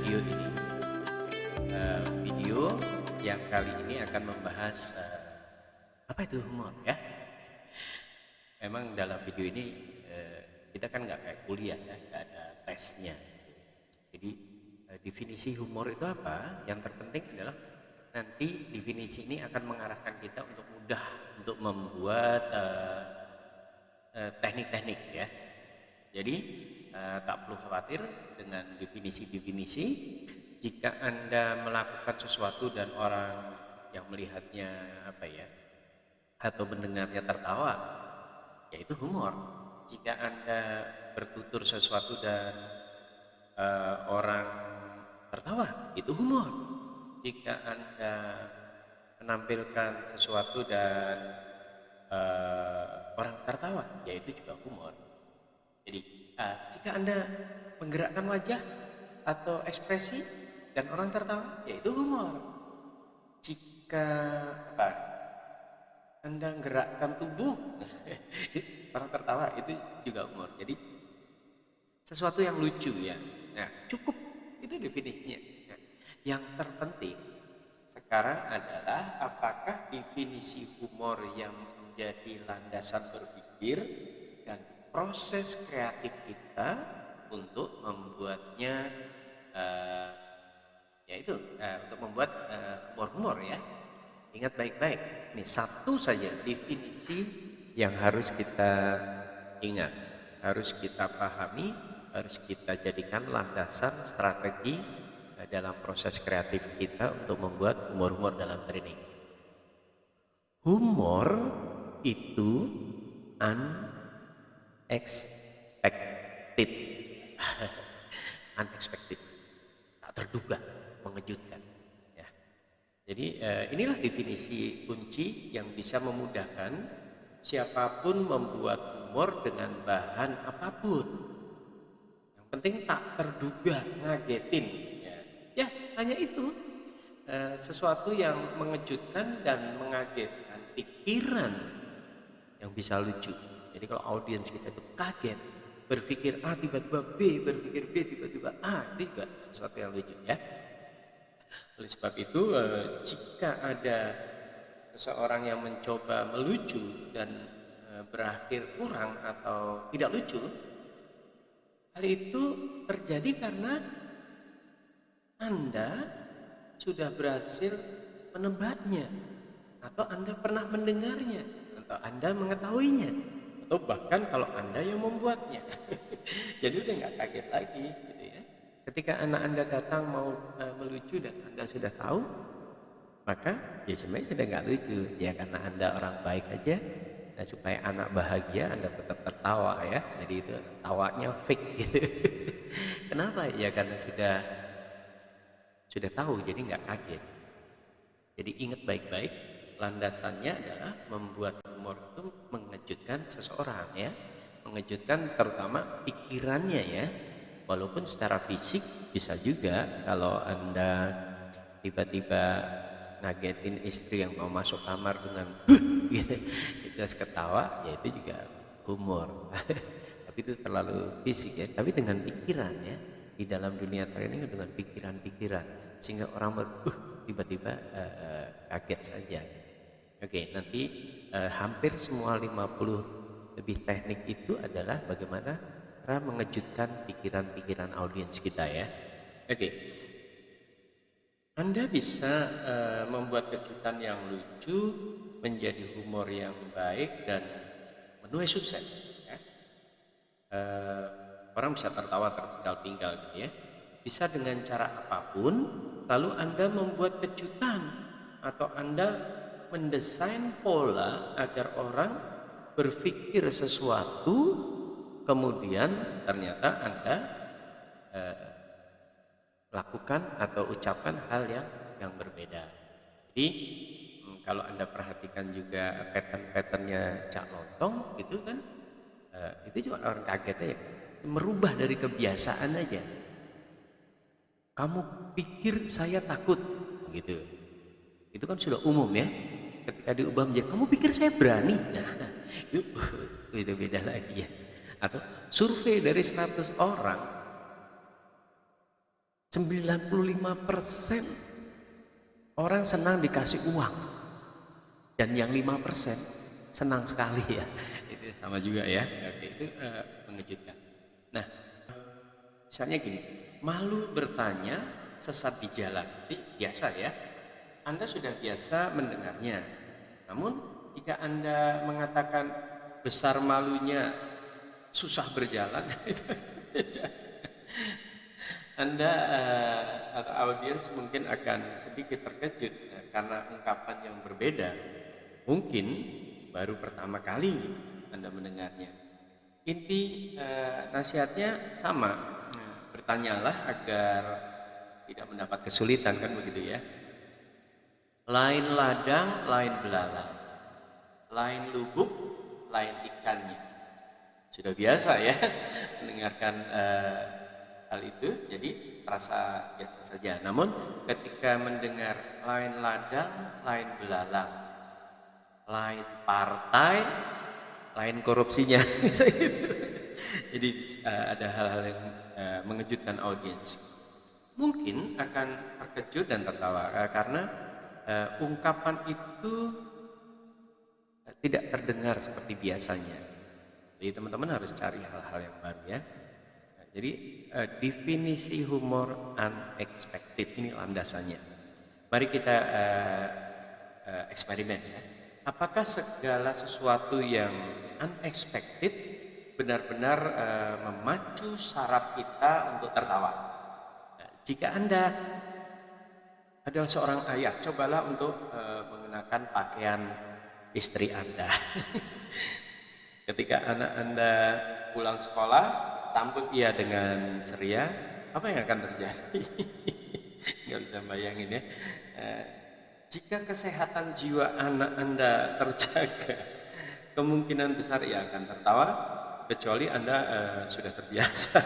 video ini. Video yang kali ini akan membahas apa itu humor ya. Memang dalam video ini kita kan nggak kayak kuliah ya, nggak ada tesnya. Jadi definisi humor itu apa? Yang terpenting adalah nanti definisi ini akan mengarahkan kita untuk mudah untuk membuat teknik-teknik ya. Jadi tak perlu khawatir dengan definisi-definisi. Jika Anda melakukan sesuatu dan orang yang melihatnya atau mendengarnya tertawa, yaitu humor. Jika Anda bertutur sesuatu dan orang tertawa, itu humor. Jika Anda menampilkan sesuatu dan orang tertawa, yaitu juga humor. Jadi jika Anda menggerakkan wajah atau ekspresi dan orang tertawa, yaitu humor. Jika Anda menggerakkan tubuh orang tertawa, itu juga humor. Jadi sesuatu yang lucu ya. Nah, cukup itu definisinya. Nah, yang terpenting sekarang adalah apakah definisi humor yang menjadi landasan berpikir dan proses kreatif kita untuk membuatnya untuk membuat humor-humor ya. Ingat baik-baik, ini satu saja definisi yang harus kita ingat, harus kita pahami, harus kita jadikan landasan strategi dalam proses kreatif kita untuk membuat humor-humor dalam training. Humor itu unexpected. Unexpected, tak terduga, mengejutkan ya. Jadi inilah definisi kunci yang bisa memudahkan siapapun membuat humor dengan bahan apapun. Yang penting tak terduga, ngagetin ya hanya itu. Sesuatu yang mengejutkan dan mengagetkan pikiran yang bisa lucu. Jadi kalau audiens kita itu kaget, berpikir A tiba-tiba B, berpikir B tiba-tiba A, itu juga sesuatu yang lucu ya. Oleh sebab itu jika ada seseorang yang mencoba melucu dan berakhir kurang atau tidak lucu, hal itu terjadi karena Anda sudah berhasil menebaknya, atau Anda pernah mendengarnya, atau Anda mengetahuinya, atau bahkan kalau Anda yang membuatnya. Jadi udah nggak kaget lagi gitu ya. Ketika anak Anda datang mau melucu dan Anda sudah tahu, maka ya sebenarnya sudah nggak lucu ya, karena Anda orang baik aja. Nah, supaya anak bahagia Anda tetap tertawa ya. Jadi itu tawanya fake gitu. Kenapa? Ya karena sudah tahu, jadi nggak kaget. Jadi ingat baik-baik, landasannya adalah membuat humor itu mengejutkan seseorang ya, mengejutkan terutama pikirannya ya. Walaupun secara fisik bisa juga kalau Anda tiba-tiba ngagetin istri yang mau masuk kamar dengan gitu, terus ketawa, ya itu juga humor. Tapi itu terlalu fisik ya, tapi dengan pikiran ya. Di dalam dunia training dengan pikiran-pikiran, sehingga orang tiba-tiba kaget saja. Oke, nanti hampir semua 50 lebih teknik itu adalah bagaimana cara mengejutkan pikiran-pikiran audiens kita ya. Oke, Anda bisa membuat kejutan yang lucu menjadi humor yang baik dan menuai sukses ya. Orang bisa tertawa terpinggal-pinggal gitu ya. Bisa dengan cara apapun, lalu Anda membuat kejutan atau Anda mendesain pola agar orang berpikir sesuatu, kemudian ternyata Anda lakukan atau ucapkan hal yang berbeda. Jadi kalau Anda perhatikan juga pattern-patternnya Cak Lontong gitu kan, itu cuma orang kaget aja, merubah dari kebiasaan aja. Kamu pikir saya takut gitu, itu kan sudah umum ya. Ketika diubah menjadi kamu pikir saya berani, nah itu beda lagi ya. Atau survei dari 100 orang, 95% orang senang dikasih uang, dan yang 5% senang sekali ya. Itu sama juga ya. Oke, itu mengejutkan. Nah, misalnya gini, malu bertanya sesat di jalan, biasa ya. Anda sudah biasa mendengarnya. Namun jika Anda mengatakan besar malunya susah berjalan, itu beda. Anda atau audiens mungkin akan sedikit terkejut karena ungkapan yang berbeda. Mungkin baru pertama kali Anda mendengarnya. Inti nasihatnya sama. Bertanyalah agar tidak mendapat kesulitan, kan begitu ya. Lain ladang, lain belalang. Lain lubuk, lain ikannya. Sudah biasa ya mendengarkan hal itu, jadi terasa biasa saja. Namun ketika mendengar lain ladang, lain belalang, lain partai, lain korupsinya, jadi ada hal-hal yang mengejutkan audiens. Mungkin akan terkejut dan tertawa karena ungkapan itu tidak terdengar seperti biasanya. Jadi teman-teman harus cari hal-hal yang baru ya. Jadi definisi humor unexpected ini landasannya. Mari kita eksperimen ya. Apakah segala sesuatu yang unexpected benar-benar memacu saraf kita untuk tertawa? Nah, jika Anda adalah seorang ayah, cobalah untuk mengenakan pakaian istri Anda. Ketika anak Anda pulang sekolah, sambut ia dengan ceria, apa yang akan terjadi? Nggak bisa bayangin ya. Jika kesehatan jiwa anak Anda terjaga, kemungkinan besar ia akan tertawa, kecuali Anda sudah terbiasa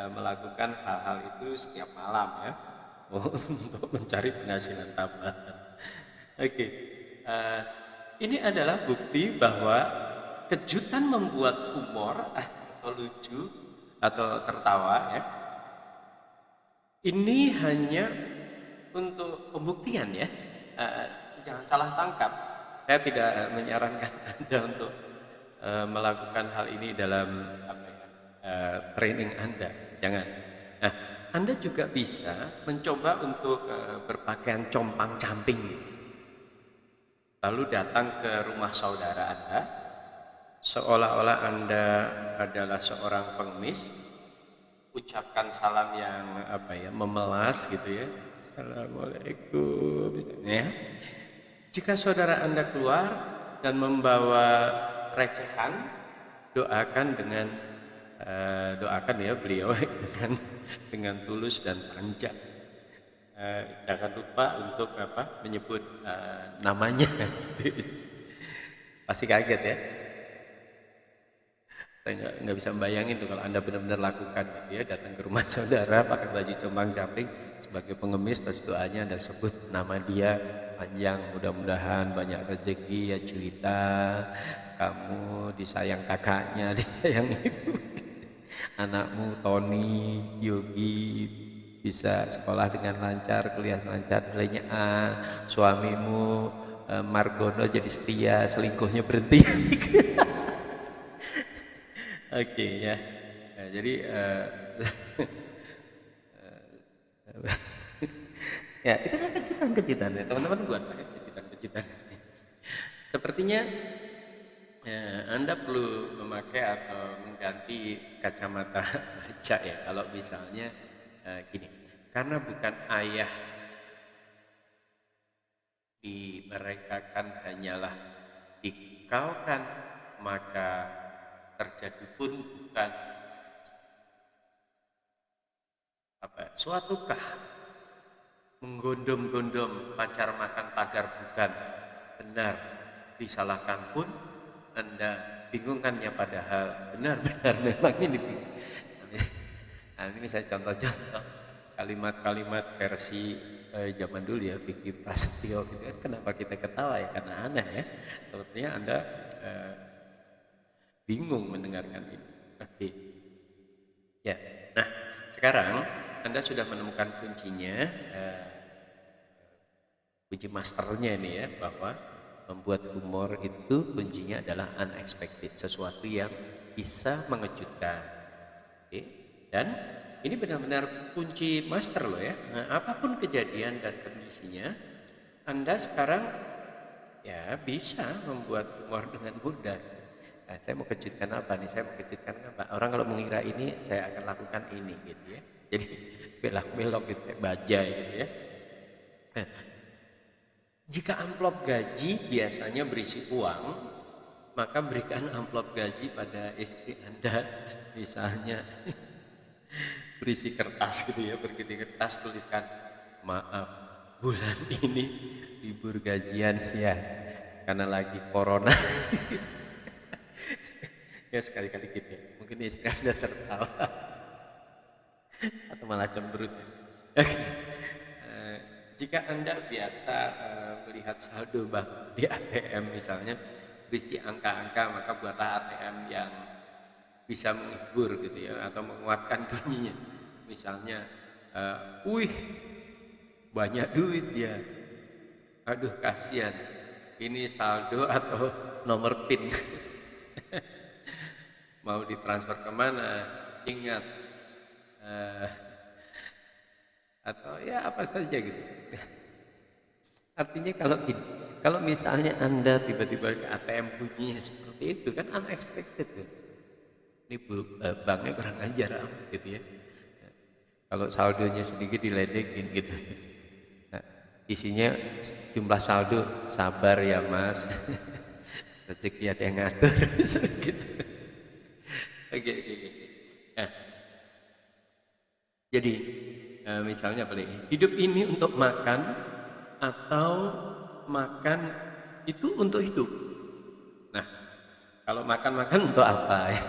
melakukan hal-hal itu setiap malam ya, untuk mencari penghasilan tambahan. Oke, ini adalah bukti bahwa kejutan membuat humor atau lucu atau tertawa ya, ini hanya untuk pembuktian ya. Jangan salah tangkap. Saya tidak menyarankan Anda untuk melakukan hal ini dalam training Anda. Jangan. Nah, Anda juga bisa mencoba untuk berpakaian compang-camping gitu. Lalu datang ke rumah saudara Anda, seolah-olah Anda adalah seorang pengemis, ucapkan salam yang memelas gitu ya. Assalamualaikum ya. Jika saudara Anda keluar dan membawa recehan, doakan ya beliau dengan tulus dan panjang. Jangan lupa untuk menyebut namanya. Pasti kaget ya. Saya nggak bisa membayangin tuh kalau Anda benar-benar lakukan gitu ya, datang ke rumah saudara pakai baju compang-camping sebagai pengemis, terus doanya Anda sebut nama dia panjang, mudah-mudahan banyak rezeki ya cerita, kamu disayang kakaknya, disayang ibu, anakmu Tony, Yogi bisa sekolah dengan lancar, kuliah lancar, nilainya A, suamimu Margono jadi setia, selingkuhnya berhenti. Oke ya. Nah, jadi ya itu kan kejutan-kejutan ya teman-teman, buat kejutan-kejutan. Sepertinya Anda perlu memakai atau mengganti kacamata baca ya kalau misalnya gini, karena bukan ayah di mereka kan hanyalah dikaukan, maka terjadi pun bukan suatukah menggondom-gondom pacar makan pagar bukan benar, disalahkan pun Anda bingungkannya padahal benar-benar memang ini bingung. Nah, ini saya contoh-contoh kalimat-kalimat versi zaman dulu ya, Vicky Prasetyo gitu kan. Kenapa kita ketawa ya? Karena aneh ya. Sepertinya Anda bingung mendengarkan ini. Oke. Ya. Nah, sekarang Anda sudah menemukan kuncinya, kunci masternya ini ya, bahwa membuat humor itu kuncinya adalah unexpected, sesuatu yang bisa mengejutkan. Oke. Dan ini benar-benar kunci master loh ya. Nah, apapun kejadian dan kondisinya, Anda sekarang ya bisa membuat humor dengan mudah. Nah, saya mau kejutkan apa nih? Saya mau kejutkan apa? Orang kalau mengira ini, saya akan lakukan ini gitu ya. Jadi belok-belok gitu, kayak bajai gitu ya. Nah, jika amplop gaji biasanya berisi uang, maka berikan amplop gaji pada istri Anda, misalnya berisi kertas gitu ya, berisi kertas, tuliskan, maaf bulan ini libur gajian ya, karena lagi corona. Ya sekali-kali gitu ya. Mungkin istri Anda tertawa atau malah cemberut ya. Oke. Jika Anda biasa melihat saldo bank di ATM misalnya berisi angka-angka, maka buatlah ATM yang bisa menghibur gitu ya, atau menguatkan bunyinya. Misalnya, wih banyak duit ya, aduh kasihan, ini saldo atau nomor PIN. Mau ditransfer kemana, ingat, eh, atau ya apa saja gitu. Artinya kalau misalnya Anda tiba-tiba ke ATM bunyinya seperti itu kan unexpected tuh. Ini banknya kurang ajar gitu ya. Kalau saldonya sedikit diledekin gitu. Nah, isinya jumlah saldo, sabar ya Mas. Rezeki ada yang ngatur gitu. Oke. Nah, jadi misalnya apa nih? Hidup ini untuk makan atau makan itu untuk hidup. Nah, kalau makan-makan untuk apa ya?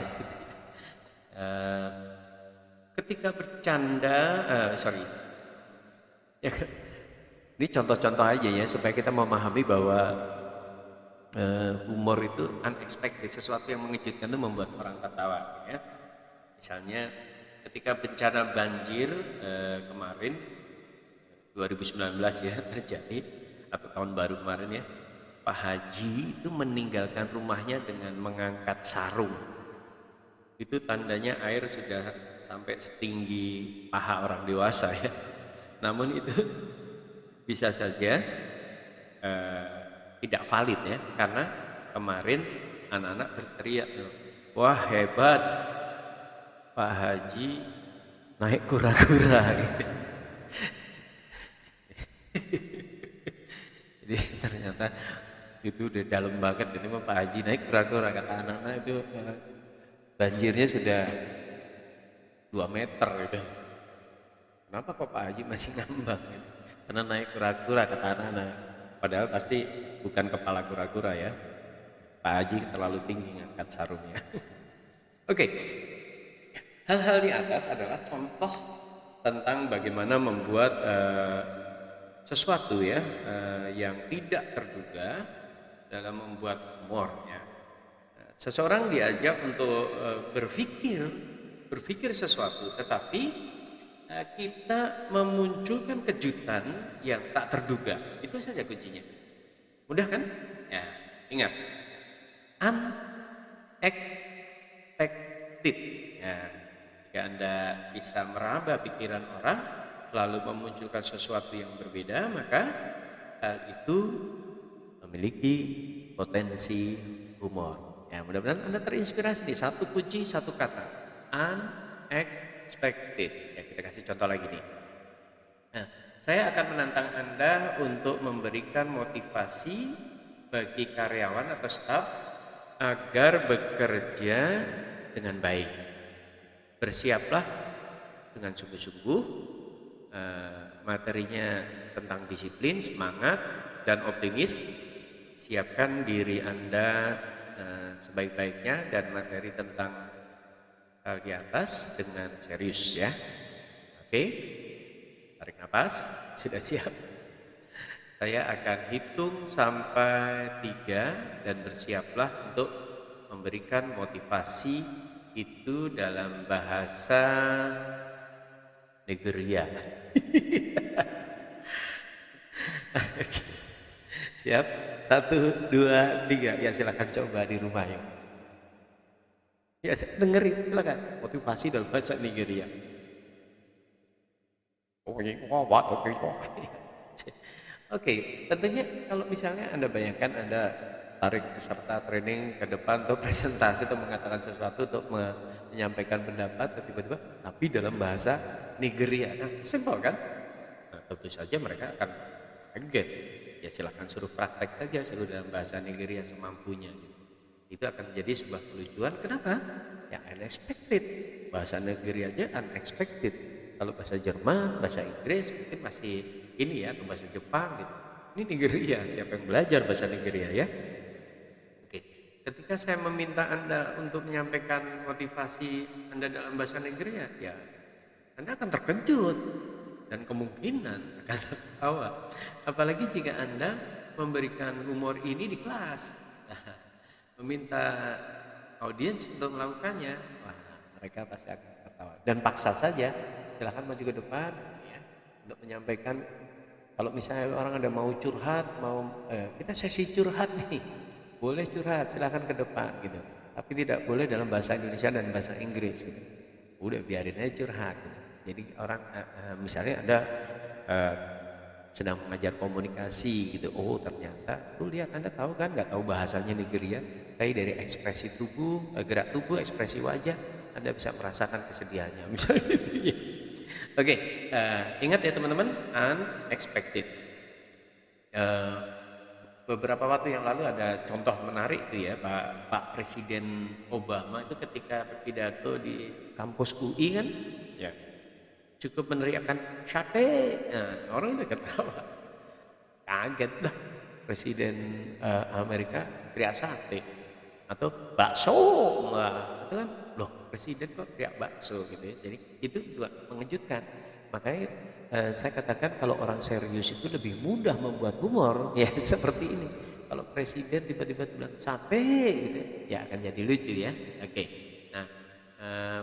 Eh, ketika bercanda, sorry, ya, ini contoh-contoh aja ya supaya kita memahami bahwa humor itu unexpected, sesuatu yang mengejutkan itu membuat orang tertawa ya. Misalnya ketika bencana banjir kemarin 2019 ya terjadi, atau tahun baru kemarin ya, Pak Haji itu meninggalkan rumahnya dengan mengangkat sarung. Itu tandanya air sudah sampai setinggi paha orang dewasa ya. Namun itu bisa saja tidak valid ya, karena kemarin anak-anak berteriak tuh, wah hebat Pak Haji naik kura-kura gitu. Jadi ternyata itu udah dalam banget, ini Pak Haji naik kura-kura, kata anak-anak itu banjirnya sudah 2 meter gitu. Kenapa kok Pak Haji masih ngambang gitu? Karena naik kura-kura, kata anak-anak. Padahal pasti bukan kepala kura-kura ya. Pak Haji terlalu tinggi ngangkat sarungnya. Oke, hal-hal di atas adalah contoh tentang bagaimana membuat sesuatu ya yang tidak terduga dalam membuat humor ya. Seseorang diajak untuk berpikir sesuatu, tetapi kita memunculkan kejutan yang tak terduga. Itu saja kuncinya. Mudah kan? Ya, ingat, unexpected. Ya, jika Anda bisa meraba pikiran orang lalu memunculkan sesuatu yang berbeda, maka hal itu memiliki potensi humor. Ya, mudah-mudahan Anda terinspirasi nih, satu kunci, satu kata, unexpected. Ya, kita kasih contoh lagi nih. Nah, saya akan menantang Anda untuk memberikan motivasi bagi karyawan atau staf agar bekerja dengan baik. Bersiaplah dengan sungguh-sungguh, materinya tentang disiplin, semangat, dan optimis. Siapkan diri Anda sebaik-baiknya dan materi tentang hal di atas dengan serius ya. Oke, tarik nafas, sudah siap? Saya akan hitung sampai 3 dan bersiaplah untuk memberikan motivasi itu dalam bahasa Nigeria. Siap? 1, 2, 3. Ya silakan coba di rumah ya. Ya dengerin silakan. Motivasi dalam bahasa Nigeria. Oke, tentunya kalau misalnya Anda bayangkan Anda tarik peserta training ke depan atau presentasi atau mengatakan sesuatu untuk menyampaikan pendapat tiba-tiba tapi dalam bahasa Nigeria. Nah, simpel kan? Nah, tentu saja mereka akan kaget. Ya silahkan suruh praktek saja, suruh dalam bahasa Nigeria semampunya. Itu akan menjadi sebuah kelucuan. Kenapa? Ya unexpected. Bahasa Nigerianya unexpected. Kalau bahasa Jerman, bahasa Inggris mungkin masih ini ya, atau bahasa Jepang gitu. Ini Nigeria, siapa yang belajar bahasa Nigeria ya? Oke, ketika saya meminta Anda untuk menyampaikan motivasi Anda dalam bahasa Nigeria, ya Anda akan terkejut dan kemungkinan akan tertawa. Apalagi jika Anda memberikan humor ini di kelas, meminta audiens untuk melakukannya, wah mereka pasti akan tertawa. Dan paksa saja, silahkan maju ke depan ya, untuk menyampaikan. Kalau misalnya orang ada mau curhat, kita sesi curhat nih, boleh curhat, silahkan ke depan gitu. Tapi tidak boleh dalam bahasa Indonesia dan bahasa Inggris gitu. Udah biarin aja curhat gitu. Jadi orang misalnya ada sedang mengajar komunikasi gitu, oh ternyata tuh lihat, Anda tahu kan, nggak tahu bahasanya Nigeria, tapi dari ekspresi tubuh, gerak tubuh, ekspresi wajah Anda bisa merasakan kesedihannya misalnya gitu ya. Oke, ingat ya teman-teman, unexpected. Beberapa waktu yang lalu ada contoh menarik itu ya, Pak Presiden Obama itu ketika berpidato di kampus UI kan, ya cukup meneriakkan sate, nah, orang udah ketawa, kaget dah Presiden Amerika teriak sate atau bakso, wah itu kan, loh Presiden kok teriak bakso gitu ya. Jadi itu juga mengejutkan. Makanya saya katakan kalau orang serius itu lebih mudah membuat humor ya seperti ini. Kalau Presiden tiba-tiba bilang sate gitu ya akan jadi lucu ya. Oke. Nah,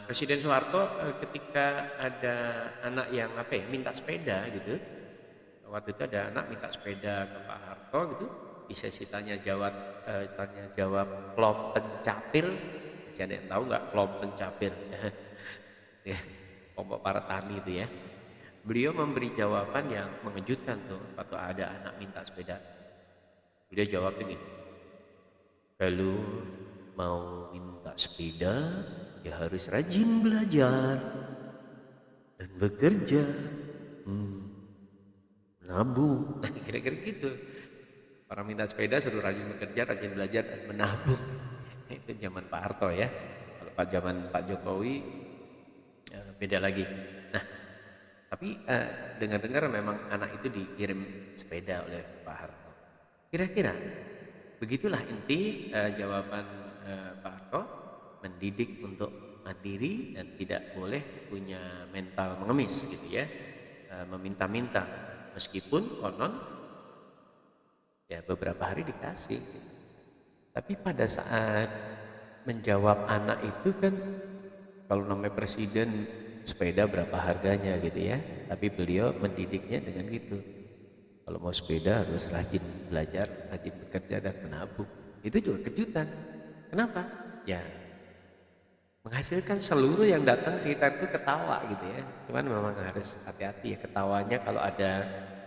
Presiden Soeharto ketika ada anak yang minta sepeda gitu, waktu itu ada anak minta sepeda ke Pak Harto gitu, di sesi tanya jawab kelompok pencapir. Masih ada yang tahu nggak kelompok pencapir? Ya, kelompok para tani itu ya. Beliau memberi jawaban yang mengejutkan tuh waktu ada anak minta sepeda. Beliau jawab begini, kalau mau minta sepeda ya harus rajin belajar dan bekerja, menabung. Nah, kira-kira gitu. Orang minta sepeda suruh rajin bekerja, rajin belajar dan menabung. Itu zaman Pak Harto ya. Kalau zaman Pak Jokowi beda lagi. Nah, tapi dengar-dengar memang anak itu dikirim sepeda oleh Pak Harto. Kira-kira begitulah inti jawaban Pak Harto, mendidik untuk mandiri dan tidak boleh punya mental mengemis gitu ya, meminta-minta meskipun konon ya beberapa hari dikasih. Tapi pada saat menjawab anak itu kan, kalau namanya presiden sepeda berapa harganya gitu ya, tapi beliau mendidiknya dengan gitu, kalau mau sepeda harus rajin belajar, rajin bekerja dan menabung. Itu juga kejutan. Kenapa? Ya menghasilkan seluruh yang datang sekitar itu ketawa gitu ya. Cuman memang harus hati-hati ya ketawanya, kalau ada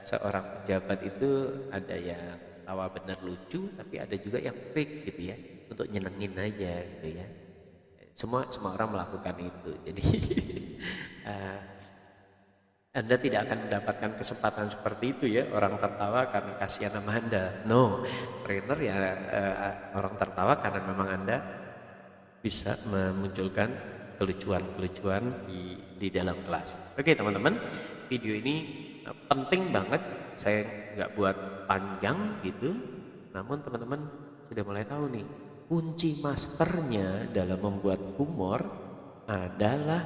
seorang pejabat itu ada yang tawa bener lucu, tapi ada juga yang fake gitu ya, untuk nyenengin aja gitu ya. Semua orang melakukan itu. Jadi Anda tidak akan mendapatkan kesempatan seperti itu ya, orang tertawa karena kasihan sama Anda. No, trainer ya orang tertawa karena memang Anda bisa memunculkan kelucuan-kelucuan di dalam kelas. Oke teman-teman, video ini penting banget. Saya nggak buat panjang gitu, namun teman-teman sudah mulai tahu nih, kunci masternya dalam membuat humor adalah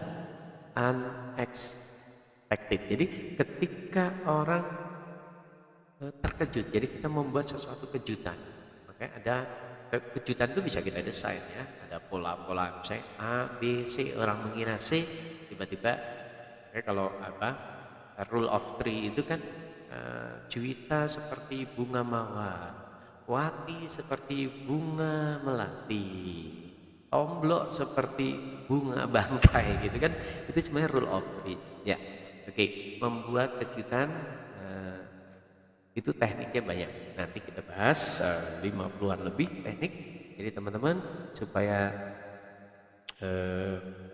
unexpected. Jadi ketika orang terkejut, jadi kita membuat sesuatu kejutan. Makanya ada kejutan itu bisa kita desain ya, ada pola-pola misalnya A, B, C, orang mengira C, tiba-tiba Makanya kalau rule of three itu kan Juwita seperti bunga mawar, Wati seperti bunga melati, Omblok seperti bunga bangkai gitu kan. Itu sebenarnya rule of three ya. Oke, membuat kejutan itu tekniknya banyak. Nanti kita bahas 50-an lebih teknik. Jadi teman-teman, supaya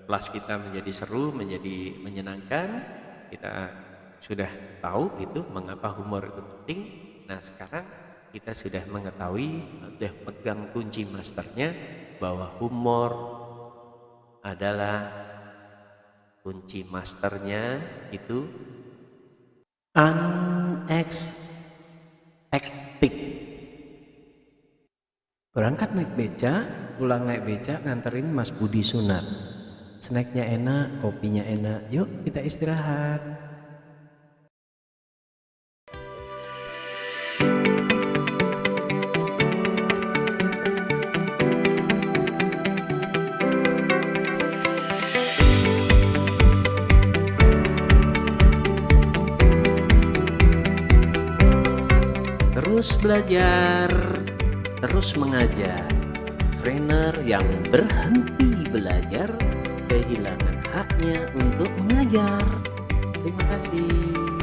kelas kita menjadi seru, menjadi menyenangkan, kita sudah tahu gitu mengapa humor itu penting. Nah sekarang kita sudah mengetahui, sudah pegang kunci masternya, bahwa humor adalah kunci masternya itu unexpected. Berangkat naik beca, pulang naik beca, nganterin Mas Budi sunat. Snacknya enak, kopinya enak. Yuk kita istirahat. Terus belajar, terus mengajar. Trainer yang berhenti belajar kehilangan haknya untuk mengajar. Terima kasih.